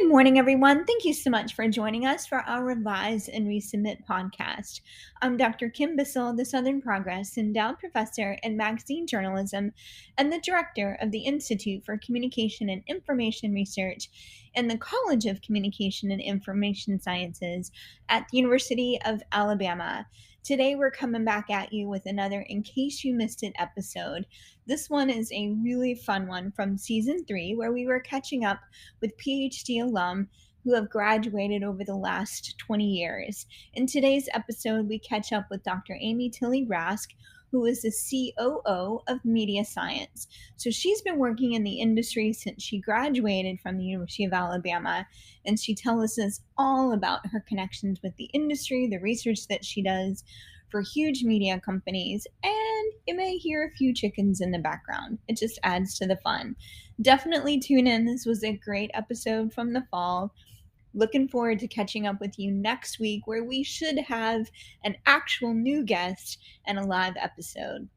morning, everyone. Thank you so much for joining us for our Revise and Resubmit podcast. I'm Dr. Kim Bissell, the Southern Progress Endowed Professor in Magazine Journalism and the Director of the Institute for Communication and Information Research in the College of Communication and Information Sciences at the University of Alabama. Today, we're coming back at you with another In Case You Missed It episode. This one is a really fun one from season 3, where we were catching up with PhD alum who have graduated over the last 20 years. In today's episode, we catch up with Dr. Amy Tilley Rask, who is the COO of MediaScience. So she's been working in the industry since she graduated from the University of Alabama, and she tells us all about her connections with the industry, the research that she does for huge media companies, and you may hear a few chickens in the background. It just adds to the fun. Definitely tune in. This was a great episode from the fall. Looking forward to catching up with you next week, where we should have an actual new guest and a live episode.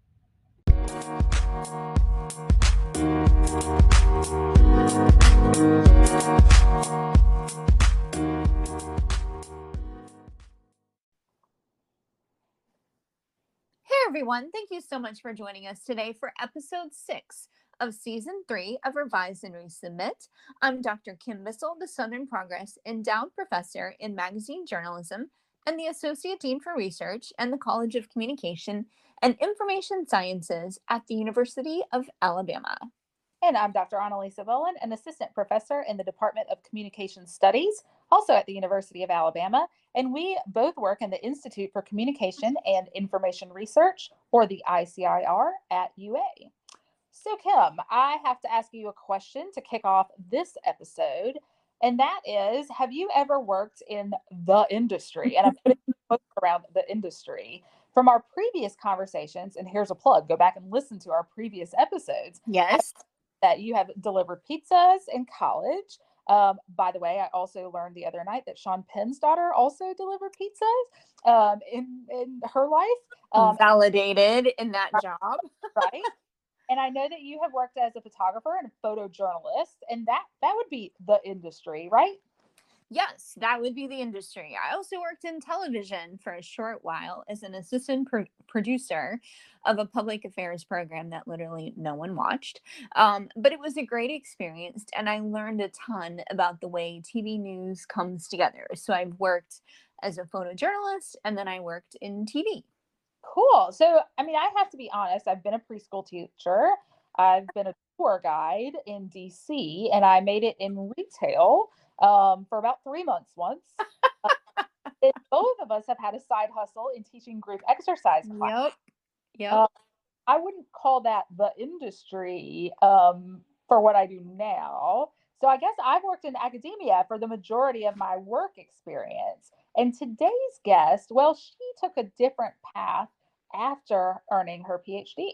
Hey everyone, thank you so much for joining us today for episode 6 of season 3 of Revise and Resubmit. I'm Dr. Kim Bissell, the Southern Progress Endowed Professor in Magazine Journalism and the Associate Dean for Research and the College of Communication and Information Sciences at the University of Alabama. And I'm Dr. Annalisa Bowen, an assistant professor in the Department of Communication Studies, also at the University of Alabama. And we both work in the Institute for Communication and Information Research, or the ICIR, at UA. So, Kim, I have to ask you a question to kick off this episode. And that is, have you ever worked in the industry? And I'm putting around the industry. From our previous conversations, and here's a plug, go back and listen to our previous episodes. Yes. That you have delivered pizzas in college. By the way, I also learned the other night that Sean Penn's daughter also delivered pizzas in her life. Validated in that job. Right. And I know that you have worked as a photographer and a photojournalist, and that would be the industry, right? Yes, that would be the industry. I also worked in television for a short while as an assistant producer of a public affairs program that literally no one watched. But it was a great experience, and I learned a ton about the way TV news comes together. So I've worked as a photojournalist, and then I worked in TV. Cool. So, I mean, I have to be honest, I've been a preschool teacher. I've been a tour guide in DC, and I made it in retail for about 3 months once. And both of us have had a side hustle in teaching group exercise classes. Yep. I wouldn't call that the industry for what I do now. So I guess I've worked in academia for the majority of my work experience. And today's guest, well, she took a different path after earning her PhD.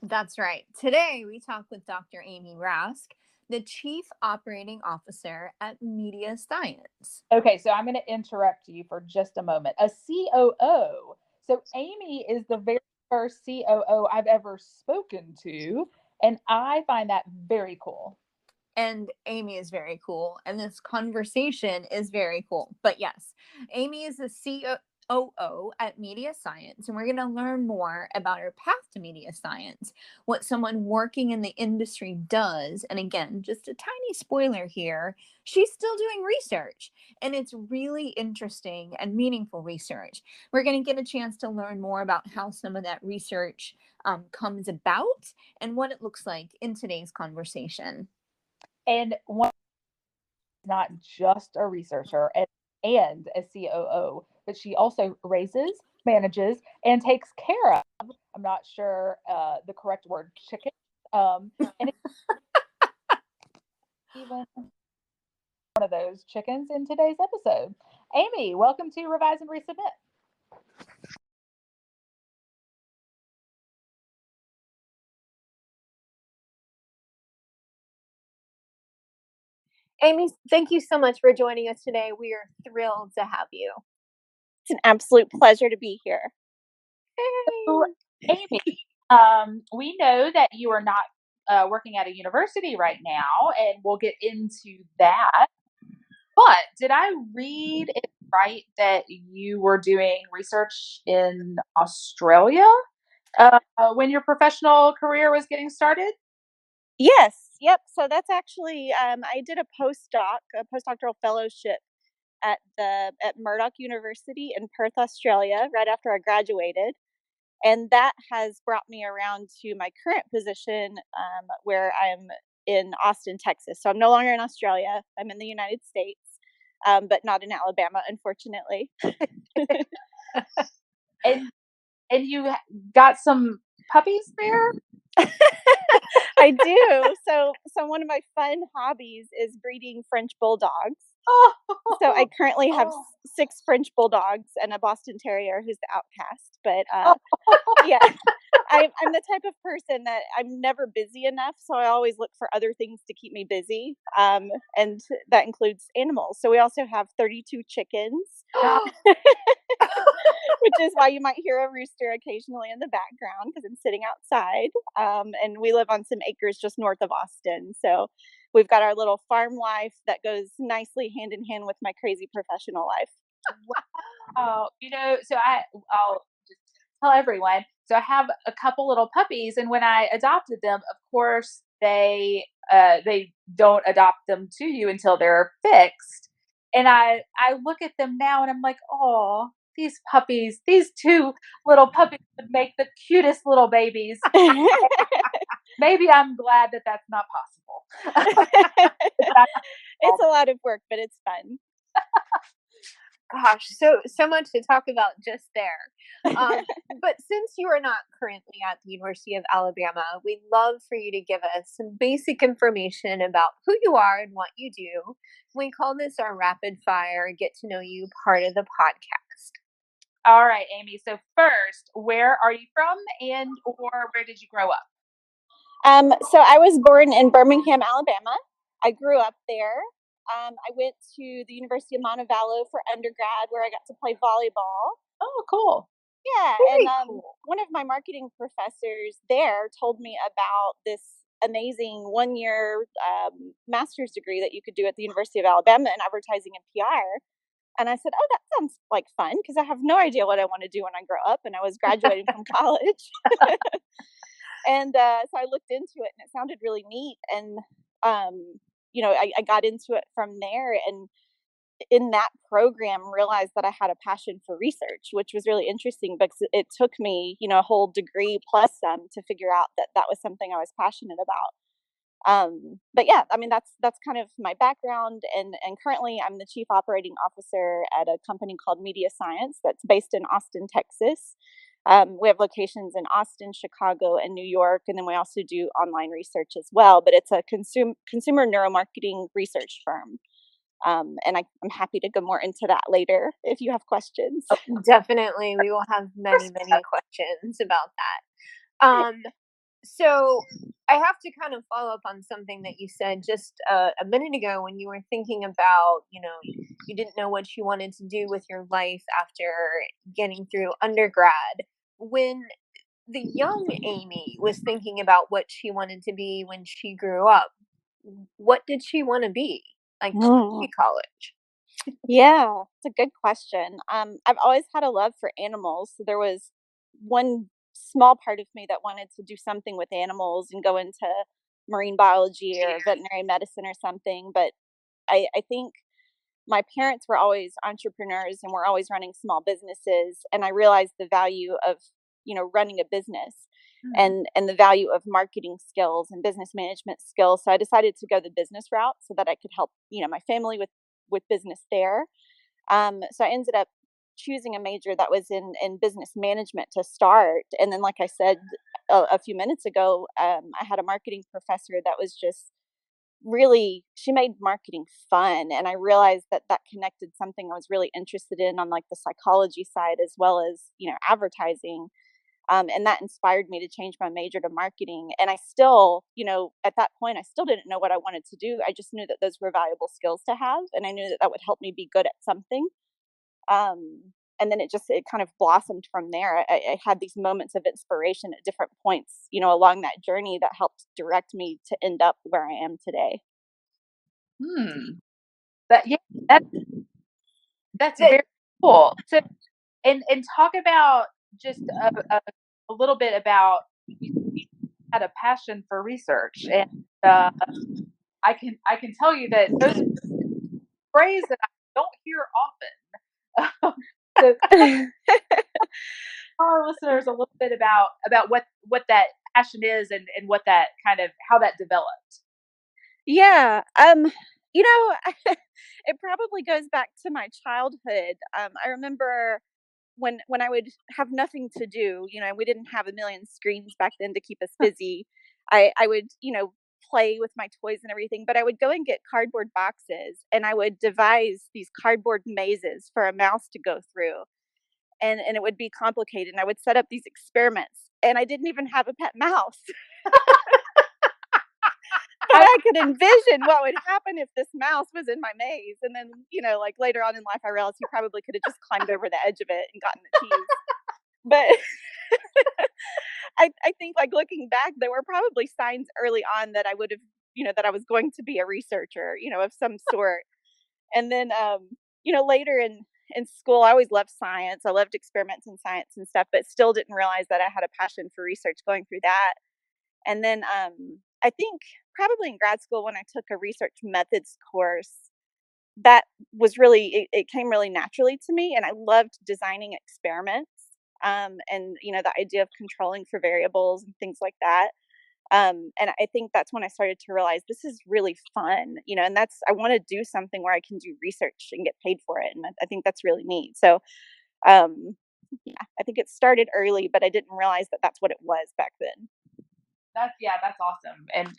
That's right. Today, we talk with Dr. Amy Rask, the Chief Operating Officer at MediaScience. Okay, so I'm going to interrupt you for just a moment. A COO. So Amy is the very first COO I've ever spoken to, and I find that very cool. And Amy is very cool, and this conversation is very cool. But yes, Amy is the COO at MediaScience, and we're going to learn more about her path to MediaScience, what someone working in the industry does. And again, just a tiny spoiler here, she's still doing research, and it's really interesting and meaningful research. We're going to get a chance to learn more about how some of that research comes about and what it looks like in today's conversation. And one is not just a researcher and a COO, but she also raises, manages, and takes care of, I'm not sure the correct word, chicken. And even one of those chickens in today's episode. Amy, welcome to Revise and Resubmit. Amy, thank you so much for joining us today. We are thrilled to have you. It's an absolute pleasure to be here. So, Amy, we know that you are not working at a university right now, and we'll get into that. But did I read it right that you were doing research in Australia when your professional career was getting started? Yes. Yep. So that's actually I did a postdoctoral fellowship at Murdock University in Perth, Australia, right after I graduated, and that has brought me around to my current position, where I'm in Austin, Texas. So I'm no longer in Australia. I'm in the United States, but not in Alabama, unfortunately. And you got some puppies there? I do. So one of my fun hobbies is breeding French bulldogs. So I Oh, currently have 6 French bulldogs and a Boston Terrier who's the outcast. But oh. yeah, I'm the type of person that I'm never busy enough, so I always look for other things to keep me busy, and that includes animals. So we also have 32 chickens, which is why you might hear a rooster occasionally in the background because I'm sitting outside. And we live on some acres just north of Austin. So we've got our little farm life that goes nicely hand in hand with my crazy professional life. Wow. I'll just tell everyone. So I have a couple little puppies, and when I adopted them, of course, they don't adopt them to you until they're fixed. And I look at them now and I'm like, oh, these puppies, these two little puppies would make the cutest little babies. Maybe I'm glad that that's not possible. It's a lot of work, but it's fun. Gosh, so much to talk about just there. But since you are not currently at the University of Alabama, we'd love for you to give us some basic information about who you are and what you do. We call this our rapid fire get to know you part of the podcast. All right, Amy. So first, where are you from, or where did you grow up? So I was born in Birmingham, Alabama. I grew up there. I went to the University of Montevallo for undergrad, where I got to play volleyball. Oh, cool. Yeah, Very and cool. one of my marketing professors there told me about this amazing 1-year master's degree that you could do at the University of Alabama in advertising and PR. And I said, "Oh, that sounds like fun," because I have no idea what I want to do when I grow up, and I was graduating from college. And so I looked into it, and it sounded really neat. And I got into it from there, and in that program realized that I had a passion for research, which was really interesting because it took me, a whole degree plus some to figure out that that was something I was passionate about. But yeah, I mean that's kind of my background, and currently I'm the chief operating officer at a company called MediaScience that's based in Austin, Texas. We have locations in Austin, Chicago, and New York, and then we also do online research as well. But it's a consumer neuromarketing research firm. And I'm happy to go more into that later if you have questions. Definitely, we will have many, many questions about that. So I have to kind of follow up on something that you said just a minute ago when you were thinking about, you didn't know what you wanted to do with your life after getting through undergrad. When the young Amy was thinking about what she wanted to be when she grew up, what did she want to be? Like college? Yeah, it's a good question. I've always had a love for animals. So there was one small part of me that wanted to do something with animals and go into marine biology or veterinary medicine or something. But I think my parents were always entrepreneurs and were always running small businesses. And I realized the value of, running a business and the value of marketing skills and business management skills. So I decided to go the business route so that I could help, my family with business there. So I ended up choosing a major that was in business management to start. And then, like I said a few minutes ago, I had a marketing professor that was just really, she made marketing fun. And I realized that that connected something I was really interested in on like the psychology side as well as, advertising. And that inspired me to change my major to marketing. And I still, at that point, I still didn't know what I wanted to do. I just knew that those were valuable skills to have. And I knew that that would help me be good at something. And then it kind of blossomed from there. I had these moments of inspiration at different points, along that journey that helped direct me to end up where I am today. But yeah, that's very cool. So, and talk about just a little bit about you had a passion for research, and I can tell you that those are phrases that I don't hear often. So tell our listeners a little bit about what that passion is, and what that kind of how that developed. Yeah. It probably goes back to my childhood. I remember when I would have nothing to do, we didn't have a million screens back then to keep us busy. I would, play with my toys and everything, but I would go and get cardboard boxes and I would devise these cardboard mazes for a mouse to go through. And it would be complicated. And I would set up these experiments and I didn't even have a pet mouse. But I could envision what would happen if this mouse was in my maze. And then, like later on in life, I realized he probably could have just climbed over the edge of it and gotten the cheese. But I think like looking back, there were probably signs early on that I would have, that I was going to be a researcher, of some sort. And then, later in school, I always loved science. I loved experiments in science and stuff, but still didn't realize that I had a passion for research going through that. And then I think probably in grad school when I took a research methods course, that was really it came really naturally to me, and I loved designing experiments. And the idea of controlling for variables and things like that. And I think that's when I started to realize this is really fun, and I want to do something where I can do research and get paid for it. And I think that's really neat. So, yeah, I think it started early, but I didn't realize that that's what it was back then. That's awesome. And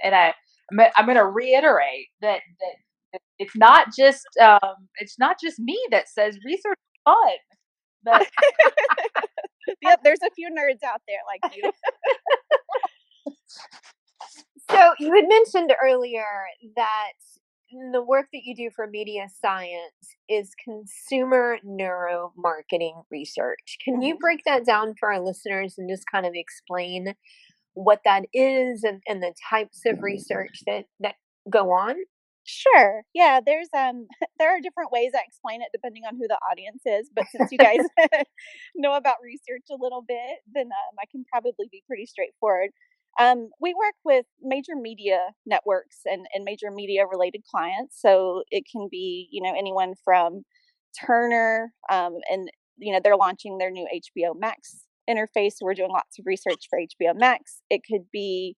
I'm going to reiterate that it's not just me that says research is fun, but Yep, there's a few nerds out there like you. So you had mentioned earlier that the work that you do for MediaScience is consumer neuromarketing research. Can you break that down for our listeners and just kind of explain what that is and the types of research that go on? Sure. Yeah, there's there are different ways I explain it depending on who the audience is, but since you guys know about research a little bit, then I can probably be pretty straightforward. We work with major media networks and major media related clients, so it can be anyone from Turner, and they're launching their new HBO Max interface, so we're doing lots of research for HBO Max. It could be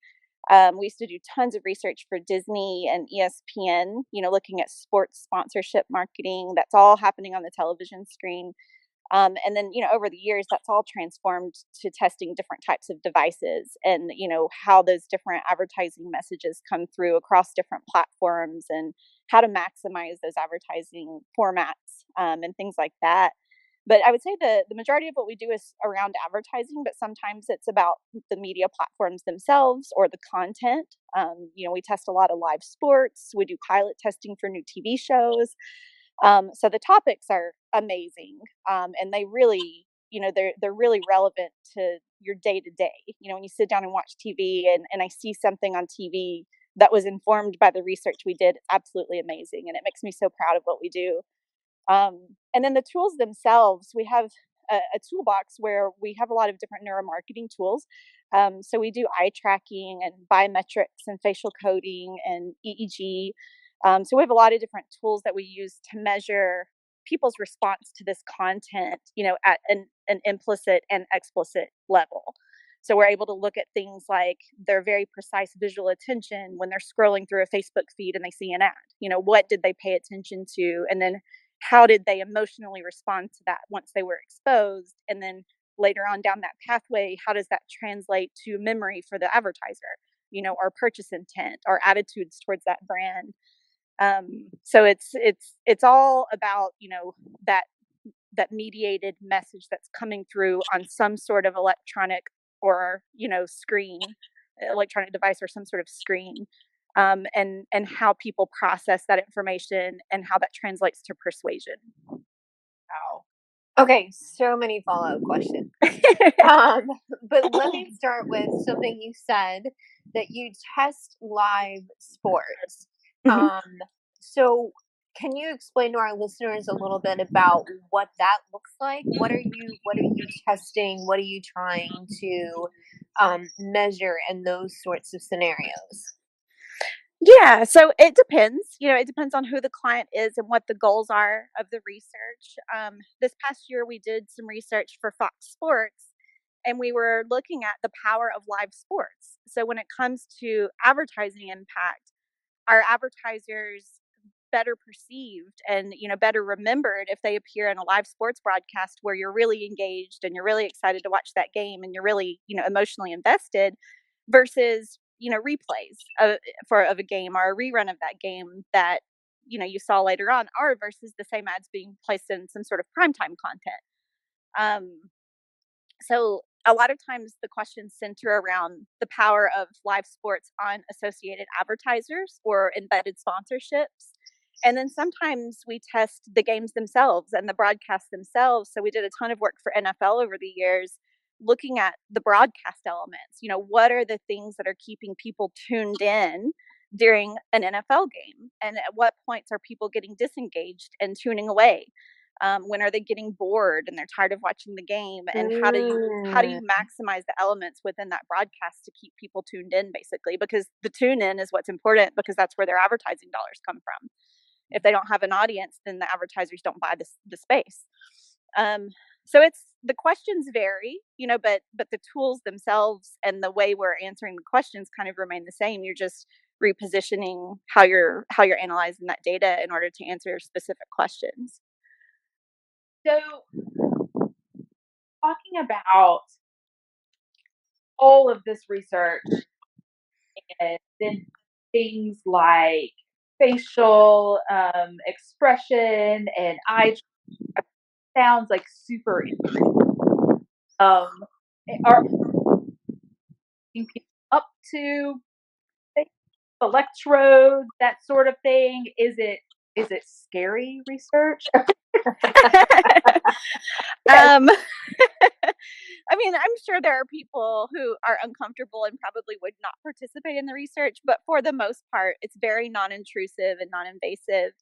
we used to do tons of research for Disney and ESPN, looking at sports sponsorship marketing. That's all happening on the television screen. And then, over the years, that's all transformed to testing different types of devices and, how those different advertising messages come through across different platforms and how to maximize those advertising formats, and things like that. But I would say the majority of what we do is around advertising, but sometimes it's about the media platforms themselves or the content. We test a lot of live sports. We do pilot testing for new TV shows. So the topics are amazing, and they really, they're really relevant to your day to day. When you sit down and watch TV, and I see something on TV that was informed by the research we did, it's absolutely amazing, and it makes me so proud of what we do. And then the tools themselves, we have a toolbox where we have a lot of different neuromarketing tools. So we do eye tracking and biometrics and facial coding and EEG. So we have a lot of different tools that we use to measure people's response to this content, at an implicit and explicit level. So we're able to look at things like their very precise visual attention when they're scrolling through a Facebook feed and they see an ad. What did they pay attention to? And then how did they emotionally respond to that once they were exposed? And then later on down that pathway, how does that translate to memory for the advertiser, or purchase intent or attitudes towards that brand? So it's all about, that mediated message that's coming through on some sort of electronic or, screen, electronic device or some sort of screen. And how people process that information and how that translates to persuasion. wow. Okay, so many follow-up questions. But let me start with something you said, that you test live sports. So can you explain to our listeners a little bit about what that looks like? What are you testing? What are you trying to measure in those sorts of scenarios? Yeah, so it depends. It depends on who the client is and what the goals are of the research. This past year, we did some research for Fox Sports, and we were looking at the power of live sports. So when it comes to advertising impact, are advertisers better perceived and better remembered if they appear in a live sports broadcast where you're really engaged and you're really excited to watch that game and you're really emotionally invested versus replays of a game or a rerun of that game that you saw later on, or versus the same ads being placed in some sort of primetime content. So a lot of times the questions center around the power of live sports on associated advertisers or embedded sponsorships. And then sometimes we test the games themselves and the broadcasts themselves. So we did a ton of work for NFL over the years, looking at the broadcast elements. What are the things that are keeping people tuned in during an NFL game? And at what points are people getting disengaged and tuning away? When are they getting bored and they're tired of watching the game? And how do you maximize the elements within that broadcast to keep people tuned in, basically? Because the tune in is what's important, because that's where their advertising dollars come from. If they don't have an audience, then the advertisers don't buy the space. So the questions vary, but the tools themselves and the way we're answering the questions kind of remain the same. You're just repositioning how you're analyzing that data in order to answer specific questions. So, talking about all of this research and then things like facial expression and eye sounds like super are people up to electrodes, that sort of thing? Is it scary research? I mean, I'm sure there are people who are uncomfortable and probably would not participate in the research, but for the most part, it's very non-intrusive and non-invasive.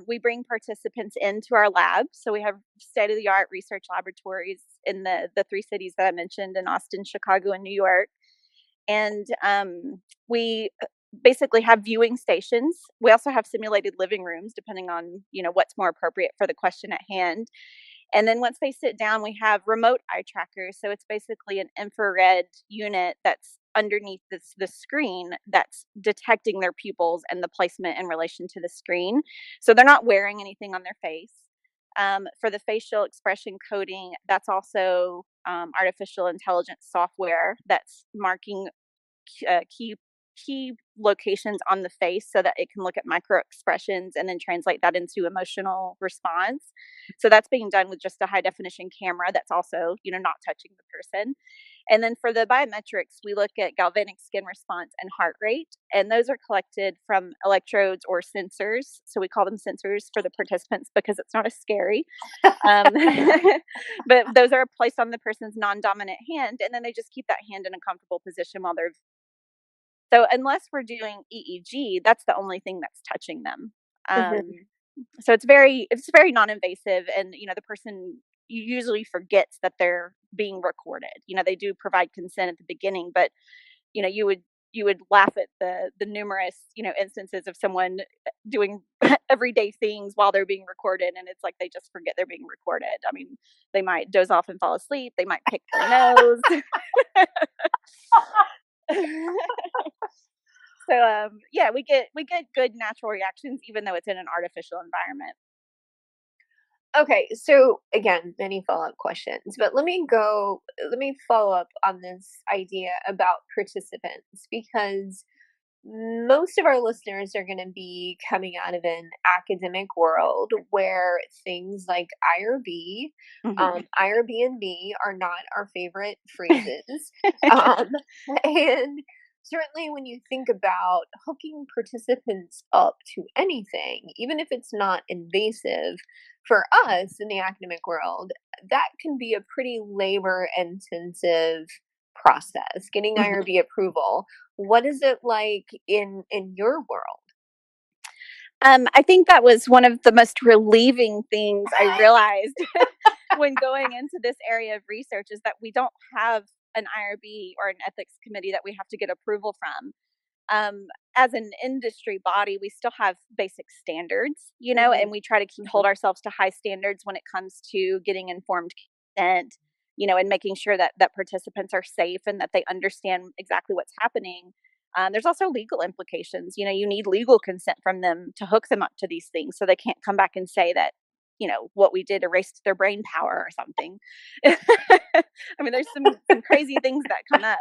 We bring participants into our lab. So we have state-of-the-art research laboratories in the three cities that I mentioned, in Austin, Chicago, and New York. And we basically have viewing stations. We also have simulated living rooms, depending on what's more appropriate for the question at hand. And then once they sit down, we have remote eye trackers. So it's basically an infrared unit that's underneath the screen that's detecting their pupils and the placement in relation to the screen. So they're not wearing anything on their face. For the facial expression coding, that's also artificial intelligence software that's marking key locations on the face so that it can look at micro expressions and then translate that into emotional response. So that's being done with just a high definition camera that's also, not touching the person. And then for the biometrics, we look at galvanic skin response and heart rate, and those are collected from electrodes or sensors. So we call them sensors for the participants because it's not as scary. But those are placed on the person's non-dominant hand, and then they just keep that hand in a comfortable position while they're. So unless we're doing EEG, that's the only thing that's touching them. So it's very non-invasive, and the person usually forgets that they're being recorded. They do provide consent at the beginning, but you would laugh at the numerous instances of someone doing everyday things while they're being recorded, and it's like they just forget they're being recorded. I mean, they might doze off and fall asleep. They might pick their nose. So yeah, we get good natural reactions even though it's in an artificial environment. Okay, so again, many follow-up questions, but let me follow up on this idea about participants, because most of our listeners are going to be coming out of an academic world where things like IRB, IRB&B are not our favorite phrases. And certainly when you think about hooking participants up to anything, even if it's not invasive, for us in the academic world, that can be a pretty labor-intensive process, getting IRB approval. What is it like in your world? I think that was one of the most relieving things I realized when going into this area of research is that we don't have an IRB or an ethics committee that we have to get approval from. As an industry body, we still have basic standards, and we try to hold ourselves to high standards when it comes to getting informed consent, and making sure that participants are safe and that they understand exactly what's happening. There's also legal implications. You need legal consent from them to hook them up to these things so they can't come back and say that, what we did erased their brain power or something. I mean, there's some crazy things that come up.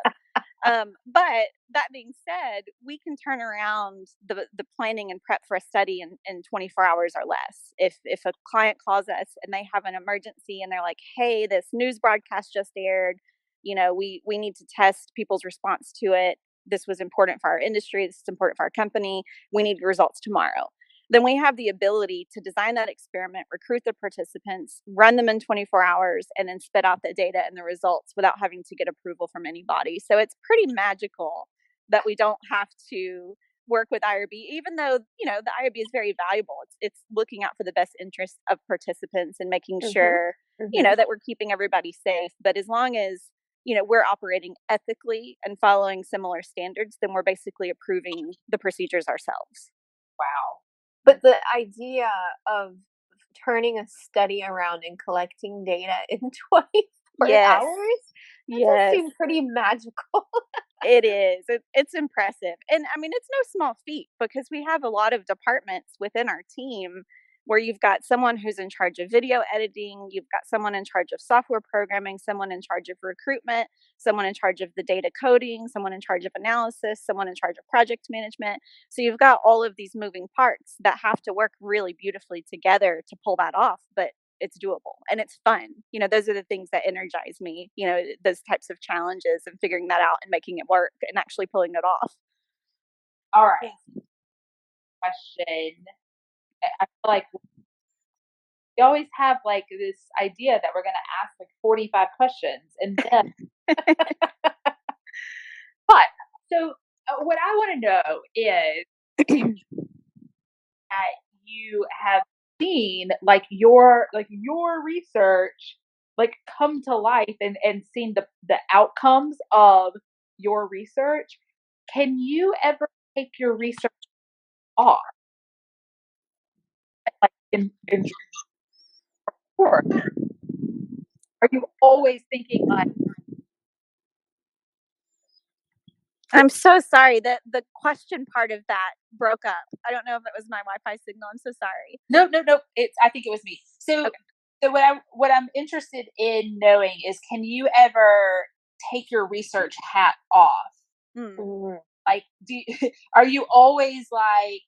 But that being said, we can turn around the planning and prep for a study in 24 hours or less. If a client calls us and they have an emergency and they're like, hey, this news broadcast just aired, we need to test people's response to it. This was important for our industry. This is important for our company. We need results tomorrow. Then we have the ability to design that experiment, recruit the participants, run them in 24 hours, and then spit out the data and the results without having to get approval from anybody. So it's pretty magical that we don't have to work with IRB, even though, the IRB is very valuable. It's looking out for the best interests of participants and making sure, that we're keeping everybody safe. But as long as, we're operating ethically and following similar standards, then we're basically approving the procedures ourselves. Wow. But the idea of turning a study around and collecting data in 24 hours, that does seem pretty magical. It is. It's impressive. And I mean, it's no small feat because we have a lot of departments within our team where you've got someone who's in charge of video editing, you've got someone in charge of software programming, someone in charge of recruitment, someone in charge of the data coding, someone in charge of analysis, someone in charge of project management. So you've got all of these moving parts that have to work really beautifully together to pull that off, but it's doable and it's fun. Those are the things that energize me, those types of challenges and figuring that out and making it work and actually pulling it off. All right. Question. I feel like we always have like this idea that we're going to ask like 45 questions and then but so what I want to know is that you have seen like your research like come to life and seen the outcomes of your research. Can you ever take your research off? Like in work? Are you always thinking like, I'm so sorry that the question part of that broke up. I don't know if it was my Wi-Fi signal. I'm so sorry. No. I think it was me. So, Okay. So what I'm interested in knowing is, can you ever take your research hat off? Like, are you always like,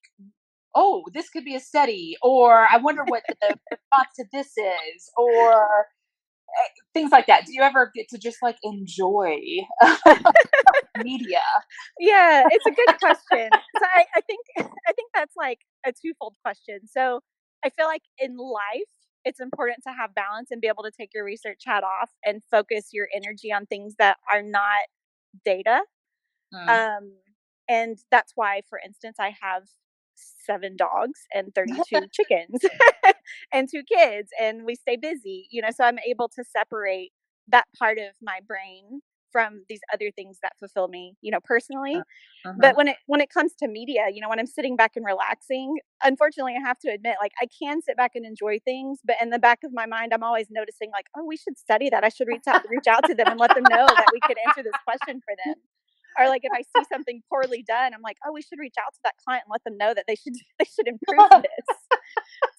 oh, this could be a study, or I wonder what the response to this is, or things like that? Do you ever get to just like enjoy media? Yeah, it's a good question. So I think that's like a twofold question. So I feel like in life, it's important to have balance and be able to take your research hat off and focus your energy on things that are not data. And that's why, for instance, I have 7 dogs and 32 chickens and 2 kids, and we stay busy, so I'm able to separate that part of my brain from these other things that fulfill me, personally. But when it comes to media, when I'm sitting back and relaxing, unfortunately, I have to admit, like, I can sit back and enjoy things, but in the back of my mind, I'm always noticing, like, oh, we should study that. I should reach out to them and let them know that we could answer this question for them. Or like if I see something poorly done, I'm like, oh, we should reach out to that client and let them know that they should improve this.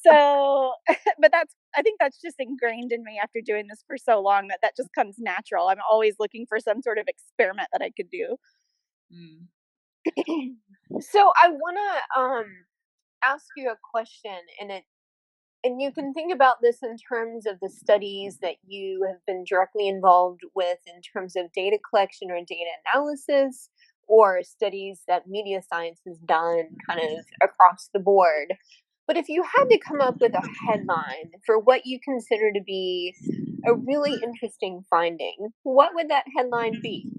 So, but I think that's just ingrained in me after doing this for so long that just comes natural. I'm always looking for some sort of experiment that I could do. So I want to ask you a question, and you can think about this in terms of the studies that you have been directly involved with in terms of data collection or data analysis, or studies that MediaScience has done kind of across the board. But if you had to come up with a headline for what you consider to be a really interesting finding, what would that headline be?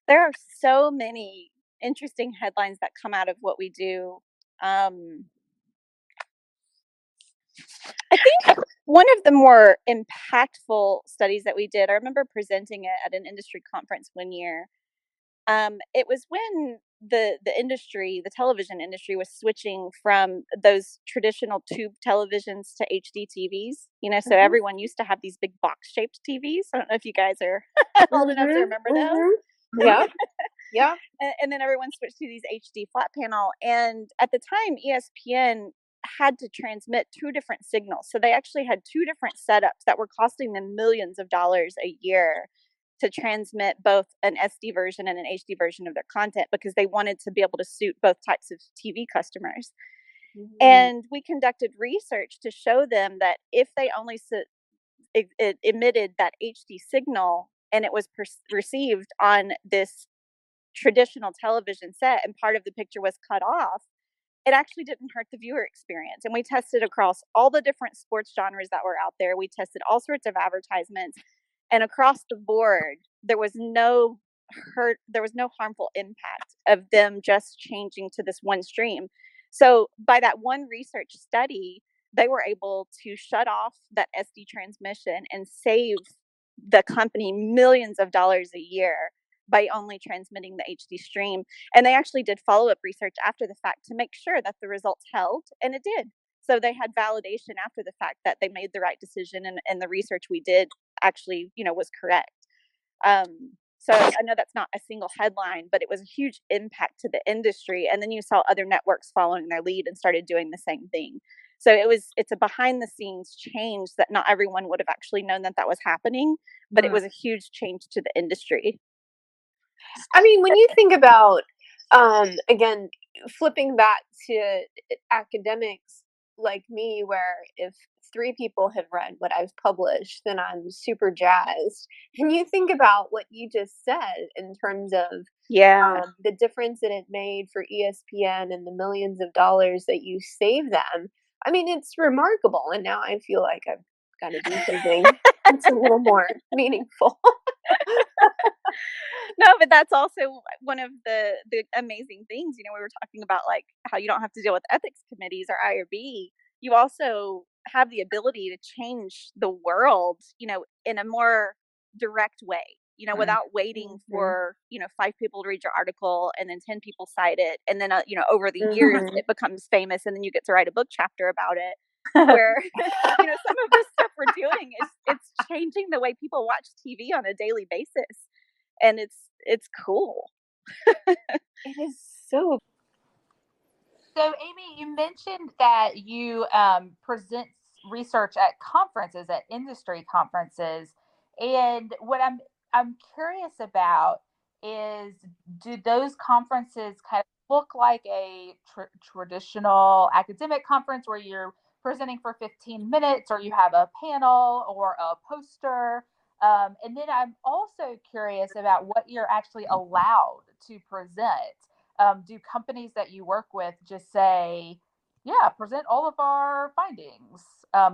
There are so many interesting headlines that come out of what we do. I think one of the more impactful studies that we did, I remember presenting it at an industry conference one year. It was when the industry, the television industry, was switching from those traditional tube televisions to HD TVs. You know, so everyone used to have these big box-shaped TVs. I don't know if you guys are old enough to remember those. Yeah. Yeah. And then everyone switched to these HD flat panel. And at the time, ESPN had to transmit two different signals. So they actually had two different setups that were costing them millions of dollars a year to transmit both an SD version and an HD version of their content, because they wanted to be able to suit both types of TV customers. And we conducted research to show them that if they only emitted that HD signal and it was received on this traditional television set and part of the picture was cut off, it actually didn't hurt the viewer experience. And we tested across all the different sports genres that were out there. We tested all sorts of advertisements, and across the board, there was no harmful impact of them just changing to this one stream. So by that one research study, they were able to shut off that SD transmission and save the company millions of dollars a year by only transmitting the HD stream. And they actually did follow-up research after the fact to make sure that the results held, and it did. So they had validation after the fact that they made the right decision, and the research we did actually, was correct. So I know that's not a single headline, but it was a huge impact to the industry. And then you saw other networks following their lead and started doing the same thing. So it's a behind the scenes change that not everyone would have actually known that was happening, but it was a huge change to the industry. I mean, when you think about, again, flipping back to academics like me, where if 3 people have read what I've published, then I'm super jazzed. And you think about what you just said in terms of the difference that it made for ESPN and the millions of dollars that you save them. I mean, it's remarkable. And now I feel like I've got to do something that's a little more meaningful. No, but that's also one of the amazing things. We were talking about like how you don't have to deal with ethics committees or IRB. You also have the ability to change the world, in a more direct way, without waiting for, 5 people to read your article and then 10 people cite it. And then, over the years, it becomes famous and then you get to write a book chapter about it. Where, some of the stuff we're doing it's changing the way people watch TV on a daily basis. And it's cool. It is so. So, Amy, you mentioned that you present research at conferences, at industry conferences, and what I'm curious about is, do those conferences kind of look like a traditional academic conference where you're presenting for 15 minutes, or you have a panel or a poster? And then I'm also curious about what you're actually allowed to present. Do companies that you work with just say, yeah, present all of our findings?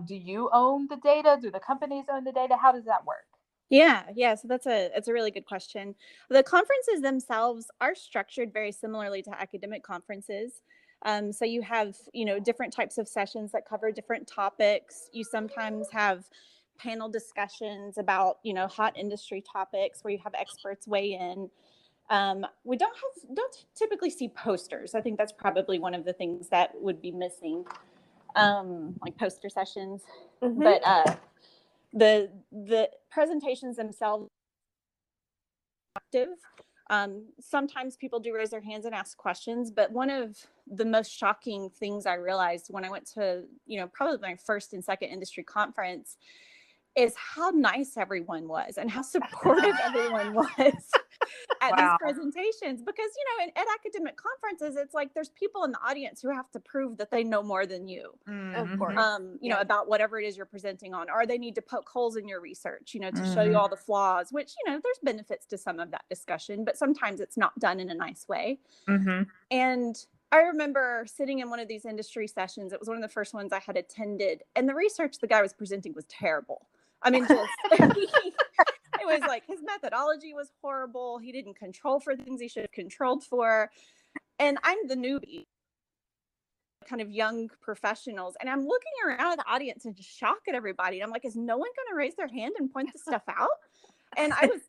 Do you own the data? Do the companies own the data? How does that work? Yeah. So that's a really good question. The conferences themselves are structured very similarly to academic conferences. So you have, different types of sessions that cover different topics. You sometimes have panel discussions about, hot industry topics where you have experts weigh in. We don't typically see posters. I think that's probably one of the things that would be missing, like poster sessions. But the presentations themselves are active. Sometimes people do raise their hands and ask questions, but one of the most shocking things I realized when I went to, probably my first and second industry conference is how nice everyone was and how supportive everyone was at these presentations. Because, at academic conferences, it's like there's people in the audience who have to prove that they know more than you, of course, about whatever it is you're presenting on, or they need to poke holes in your research, to show you all the flaws, which, there's benefits to some of that discussion, but sometimes it's not done in a nice way. And I remember sitting in one of these industry sessions. It was one of the first ones I had attended, and the research the guy was presenting was terrible. I mean, just it was like, his methodology was horrible. He didn't control for things he should have controlled for. And I'm the newbie, kind of young professionals. And I'm looking around at the audience in shock at everybody. And I'm like, is no one going to raise their hand and point this stuff out? And I was,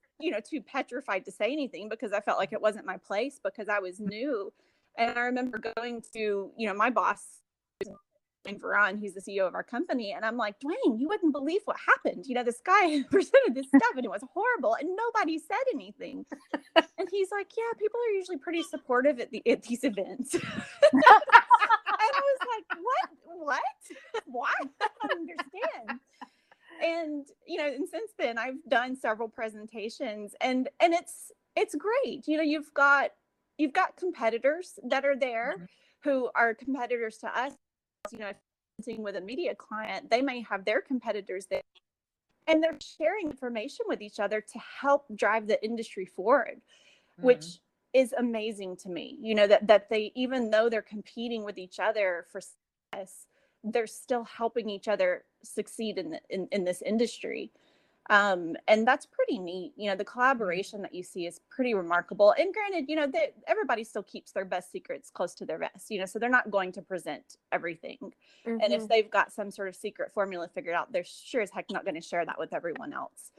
too petrified to say anything because I felt like it wasn't my place because I was new. And I remember going to, my boss, Veron, he's the CEO of our company. And I'm like, Dwayne, you wouldn't believe what happened. This guy presented this stuff and it was horrible and nobody said anything. And he's like, yeah, people are usually pretty supportive at these events. And I was like, what? Why? I don't understand. And, and since then I've done several presentations and it's great. You've got competitors that are there who are competitors to us. With a media client, they may have their competitors there and they're sharing information with each other to help drive the industry forward, which is amazing to me, that they, even though they're competing with each other for success, they're still helping each other succeed in this industry. And that's pretty neat. The collaboration that you see is pretty remarkable. And granted, that everybody still keeps their best secrets close to their vest, so they're not going to present everything. And if they've got some sort of secret formula figured out, they're sure as heck not going to share that with everyone else.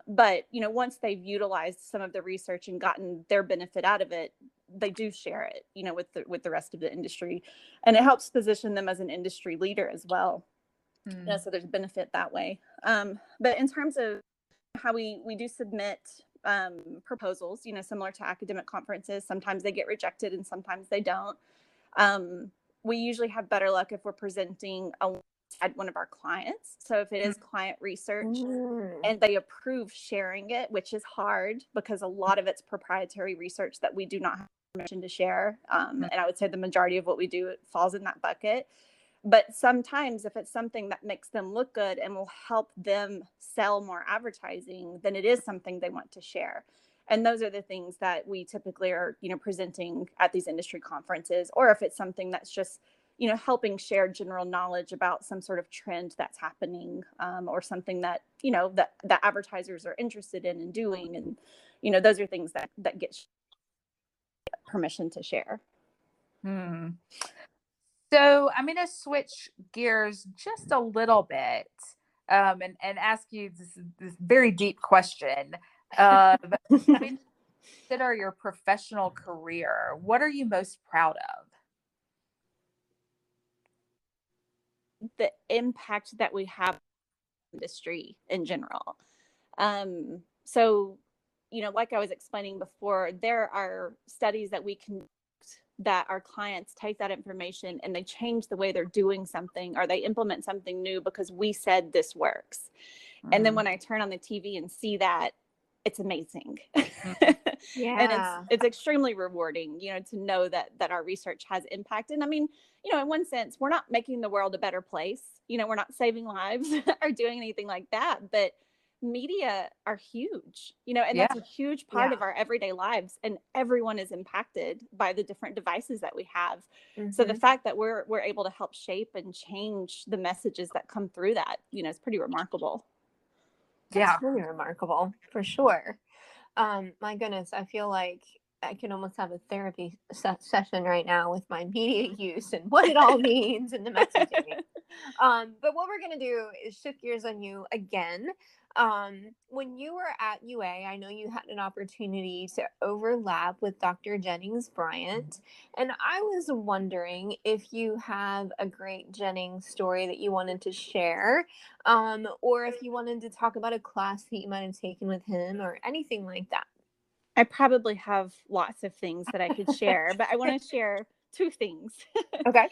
But, once they've utilized some of the research and gotten their benefit out of it, they do share it, with the rest of the industry. And it helps position them as an industry leader as well. So there's benefit that way. But in terms of how we do submit proposals, similar to academic conferences, sometimes they get rejected and sometimes they don't. We usually have better luck if we're presenting alongside one of our clients. So if it is client research and they approve sharing it, which is hard because a lot of it's proprietary research that we do not have permission to share. And I would say the majority of what we do falls in that bucket. But sometimes if it's something that makes them look good and will help them sell more advertising, then it is something they want to share. And those are the things that we typically are, presenting at these industry conferences, or if it's something that's just, helping share general knowledge about some sort of trend that's happening, or something that, that advertisers are interested in doing. And, those are things that get permission to share. So I'm going to switch gears just a little bit and ask you this very deep question. Consider your professional career. What are you most proud of? The impact that we have in the industry in general. So, like I was explaining before, there are studies that we can that our clients take that information and they change the way they're doing something or they implement something new because we said this works. And then when I turn on the TV and see that, it's amazing. And it's extremely rewarding, to know that our research has impact. And I mean, in one sense, we're not making the world a better place. We're not saving lives or doing anything like that, but media are huge, and that's a huge part of our everyday lives, and everyone is impacted by the different devices that we have. So the fact that we're able to help shape and change the messages that come through that, is pretty remarkable. That's really remarkable, for sure. My goodness, I feel like I can almost have a therapy session right now with my media use and what it all means and the messaging. But what we're going to do is shift gears on you again. When you were at UA, I know you had an opportunity to overlap with Dr. Jennings Bryant, and I was wondering if you have a great Jennings story that you wanted to share, or if you wanted to talk about a class that you might have taken with him or anything like that. I probably have lots of things that I could share, but I want to share two things. Okay.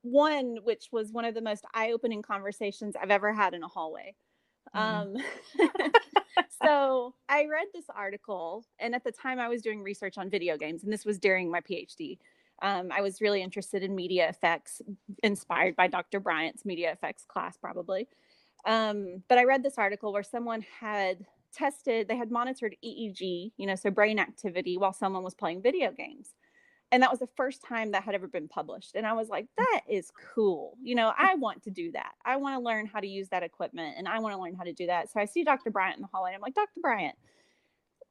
One, which was one of the most eye-opening conversations I've ever had in a hallway. So I read this article, and at the time I was doing research on video games, and this was during my PhD. I was really interested in media effects, inspired by Dr. Bryant's media effects class, probably. But I read this article where someone had monitored EEG, so brain activity, while someone was playing video games. And that was the first time that had ever been published. And I was like, that is cool. You know, I want to do that. I want to learn how to use that equipment, and I want to learn how to do that. So I see Dr. Bryant in the hallway. And I'm like, Dr. Bryant,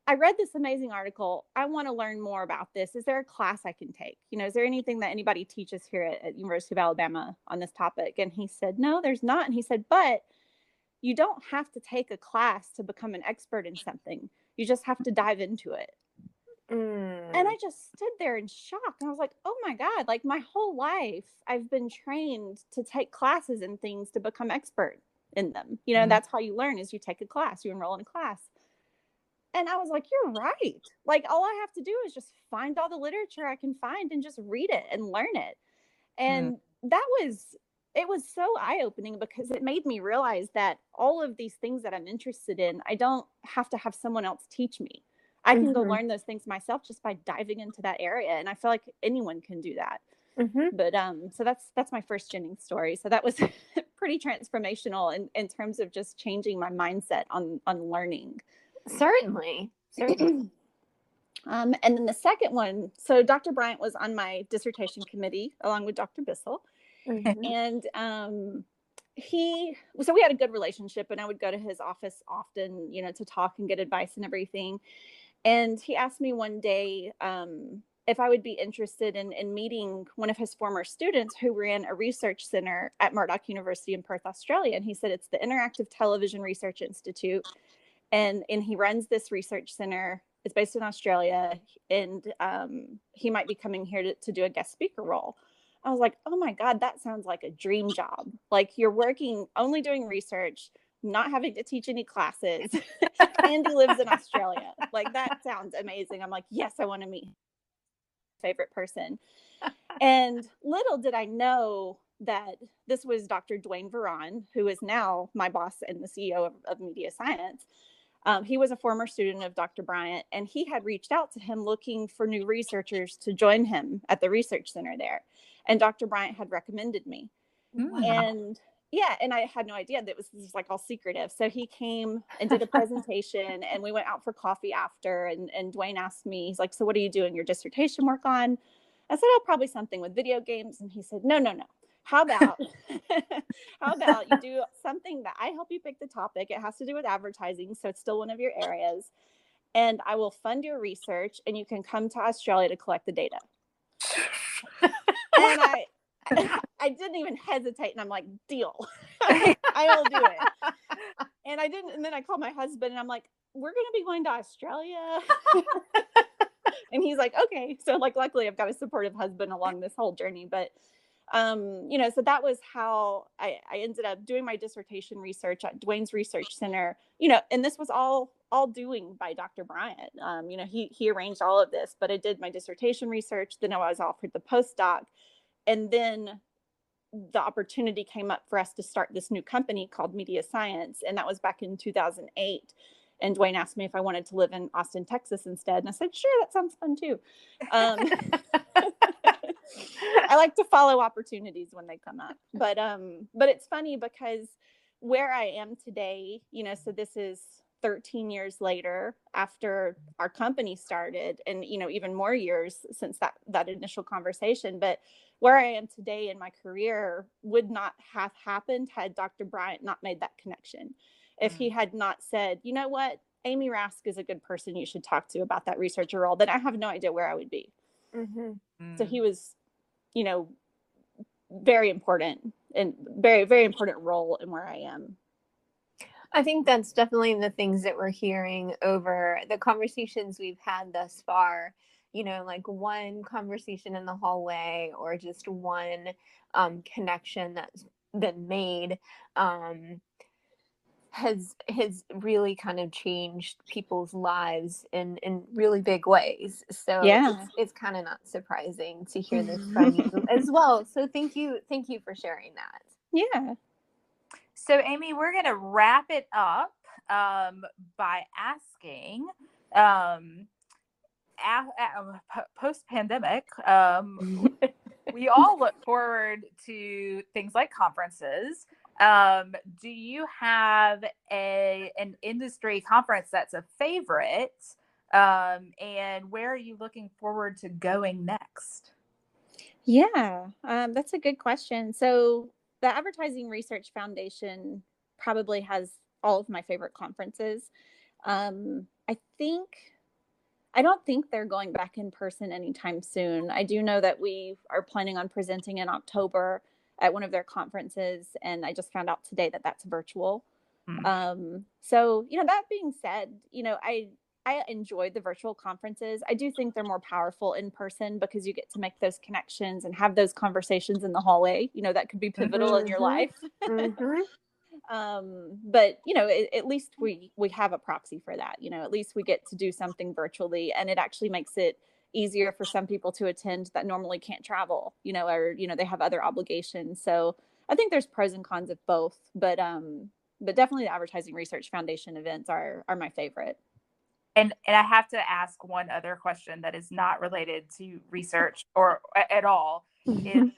I read this amazing article. I want to learn more about this. Is there a class I can take? You know, is there anything that anybody teaches here at University of Alabama on this topic? And he said, no, there's not. And he said, but you don't have to take a class to become an expert in something. You just have to dive into it. And I just stood there in shock. And I was like, oh my God, like my whole life, I've been trained to take classes and things to become expert in them. You know, that's how you learn, is you take a class, you enroll in a class. And I was like, you're right. Like, all I have to do is just find all the literature I can find and just read it and learn it. And it was so eye-opening, because it made me realize that all of these things that I'm interested in, I don't have to have someone else teach me. I can go learn those things myself just by diving into that area. And I feel like anyone can do that. But so that's my first Jennings story. So that was pretty transformational in terms of just changing my mindset on learning. Certainly. And then the second one, so Dr. Bryant was on my dissertation committee along with Dr. Bissell. And so we had a good relationship, and I would go to his office often, you know, to talk and get advice and everything. And he asked me one day if I would be interested in meeting one of his former students who ran a research center at Murdock University in Perth, Australia. And he said, it's the Interactive Television Research Institute. And he runs this research center. It's based in Australia. And he might be coming here to do a guest speaker role. I was like, oh my God, that sounds like a dream job. Like, you're working, only doing research, not having to teach any classes. And he lives in Australia. Like, that sounds amazing. I'm like, yes, I want to meet my favorite person. And little did I know that this was Dr. Dwayne Veron, who is now my boss and the CEO of MediaScience. He was a former student of Dr. Bryant, and he had reached out to him looking for new researchers to join him at the research center there. And Dr. Bryant had recommended me. And and I had no idea that this was like all secretive. So he came and did a presentation, and we went out for coffee after. And Dwayne asked me, he's like, so what are you doing your dissertation work on? I said, oh, probably something with video games. And he said, no. How about you do something that I help you pick the topic? It has to do with advertising, so it's still one of your areas. And I will fund your research, and you can come to Australia to collect the data. And I didn't even hesitate, and I'm like, deal. I will do it. And I didn't. And then I called my husband, and I'm like, we're going to be going to Australia. And he's like, okay. So like, luckily I've got a supportive husband along this whole journey. But you know, so that was how I ended up doing my dissertation research at Dwayne's Research Center, you know, and this was all doing by Dr. Bryant. You know, he arranged all of this, but I did my dissertation research. Then I was offered the postdoc, and then the opportunity came up for us to start this new company called MediaScience. And that was back in 2008. And Dwayne asked me if I wanted to live in Austin, Texas instead. And I said, sure, that sounds fun too. I like to follow opportunities when they come up. But it's funny because where I am today, you know, so this is 13 years later after our company started, and, you know, even more years since that initial conversation. But where I am today in my career would not have happened had Dr. Bryant not made that connection. If he had not said, you know what, Amy Rask is a good person you should talk to about that researcher role, then I have no idea where I would be. So he was, you know, very important, and very, very important role in where I am. I think that's definitely the things that we're hearing over the conversations we've had thus far. You know, like one conversation in the hallway, or just one connection that's been made has really kind of changed people's lives in really big ways. So it's kind of not surprising to hear this from you as well. So thank you for sharing that. Yeah. So Amy, we're going to wrap it up by asking, post-pandemic, we all look forward to things like conferences. Do you have an industry conference that's a favorite And where are you looking forward to going next? Yeah, that's a good question. So the Advertising Research Foundation probably has all of my favorite conferences. I don't think they're going back in person anytime soon. I do know that we are planning on presenting in October at one of their conferences, and I just found out today that that's virtual. So, that being said, I enjoyed the virtual conferences. I do think they're more powerful in person because you get to make those connections and have those conversations in the hallway. That could be pivotal in your life. But at least we have a proxy for that. At least we get to do something virtually, and it actually makes it easier for some people to attend that normally can't travel, or they have other obligations. So I think there's pros and cons of both, but definitely the Advertising Research Foundation events are my favorite. And I have to ask one other question that is not related to research or at all. Is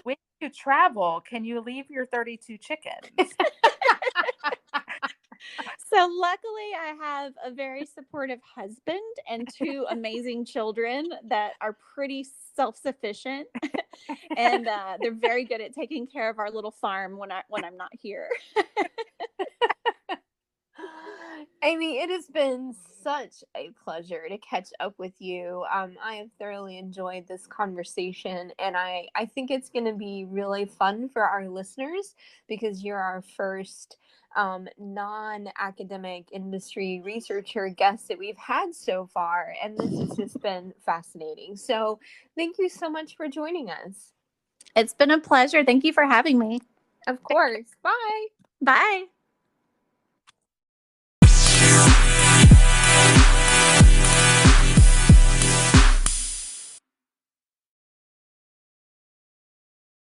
when you travel, can you leave your 32 chickens? So luckily I have a very supportive husband and 2 amazing children that are pretty self-sufficient. And they're very good at taking care of our little farm when I'm not here. Amy, it has been such a pleasure to catch up with you. I have thoroughly enjoyed this conversation, and I think it's going to be really fun for our listeners because you're our first non-academic industry researcher guest that we've had so far, and this has just been fascinating. So thank you so much for joining us. It's been a pleasure. Thank you for having me. Of course. Bye. Bye.